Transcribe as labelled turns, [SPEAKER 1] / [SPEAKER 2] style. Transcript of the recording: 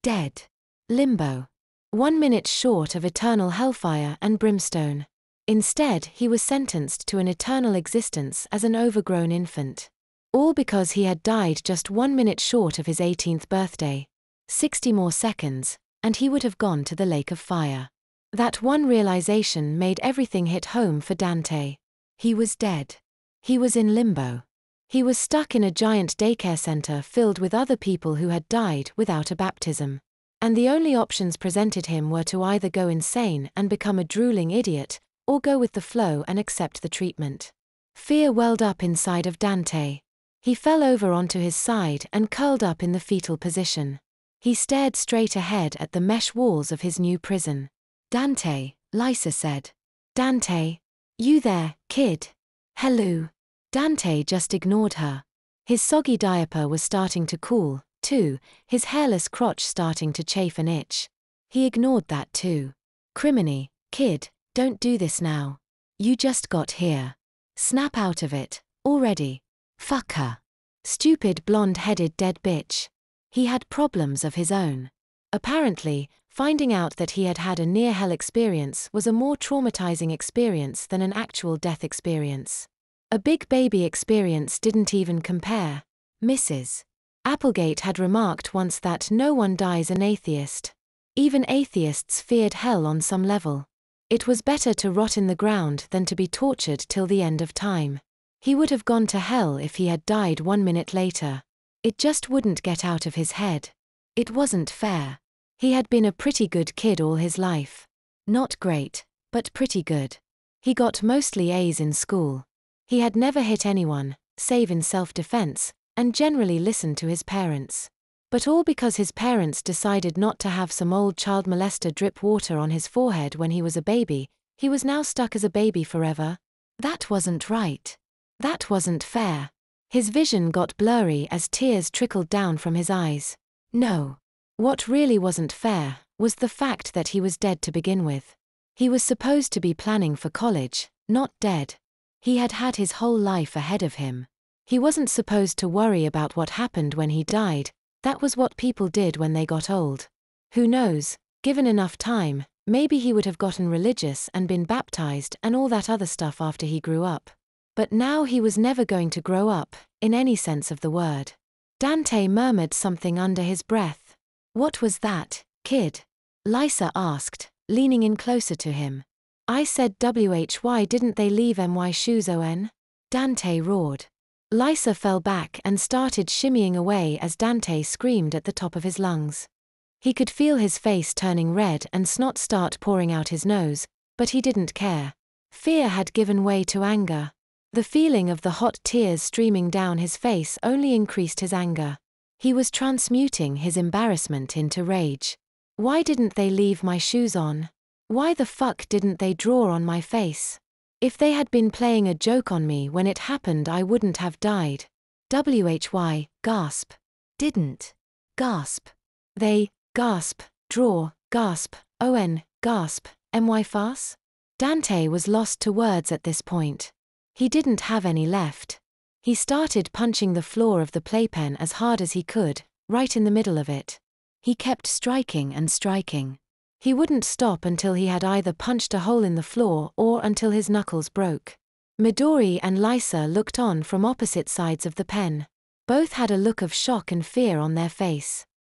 [SPEAKER 1] Dead. Limbo. 1 minute short of eternal hellfire and brimstone. Instead, he was sentenced to an eternal existence as an overgrown infant. All because he had died just 1 minute short of his 18th birthday. 60 more seconds, and he would have gone to the lake of fire. That one realization made everything hit home for Dante. He was dead. He was in limbo. He was stuck in a giant daycare center filled with other people who had died without a baptism. And the only options presented him were to either go insane and become a drooling idiot, or go with the flow and accept the treatment. Fear welled up inside of Dante. He fell over onto his side and curled up in the fetal position. He stared straight ahead at the mesh walls of his new prison. "Dante," Lisa said. "Dante? You there, kid? Hello." Dante just ignored her. His soggy diaper was starting to cool, too, his hairless crotch starting to chafe and itch. He ignored that too. "Criminy, kid, don't do this now. You just got here. Snap out of it, already. Fuck her. Stupid blonde-headed dead bitch." He had problems of his own. Apparently, finding out that he had had a near-hell experience was a more traumatizing experience than an actual death experience. A big baby experience didn't even compare. Mrs. Applegate had remarked once that no one dies an atheist. Even atheists feared hell on some level. It was better to rot in the ground than to be tortured till the end of time. He would have gone to hell if he had died 1 minute later. It just wouldn't get out of his head. It wasn't fair. He had been a pretty good kid all his life. Not great, but pretty good. He got mostly A's in school. He had never hit anyone, save in self-defense, and generally listened to his parents. But all because his parents decided not to have some old child molester drip water on his forehead when he was a baby, he was now stuck as a baby forever. That wasn't right. That wasn't fair. His vision got blurry as tears trickled down from his eyes. No. What really wasn't fair was the fact that he was dead to begin with. He was supposed to be planning for college, not dead. He had had his whole life ahead of him. He wasn't supposed to worry about what happened when he died. That was what people did when they got old. Who knows, given enough time, maybe he would have gotten religious and been baptized and all that other stuff after he grew up. But now he was never going to grow up, in any sense of the word. Dante murmured something under his breath. "What was that, kid?" Lisa asked, leaning in closer to him. "I said why didn't they leave my shoes on?" Dante roared. Lisa fell back and started shimmying away as Dante screamed at the top of his lungs. He could feel his face turning red and snot start pouring out his nose, but he didn't care. Fear had given way to anger. The feeling of the hot tears streaming down his face only increased his anger. He was transmuting his embarrassment into rage. "Why didn't they leave my shoes on? Why the fuck didn't they draw on my face? If they had been playing a joke on me when it happened, I wouldn't have died." Why, gasp. Didn't. Gasp. They, gasp, draw, gasp, gasp, my farce? Dante was lost to words at this point. He didn't have any left. He started punching the floor of the playpen as hard as he could, right in the middle of it. He kept striking and striking. He wouldn't stop until he had either punched a hole in the floor or until his knuckles broke. Midori and Lisa looked on from opposite sides of the pen. Both had a look of shock and fear on their face.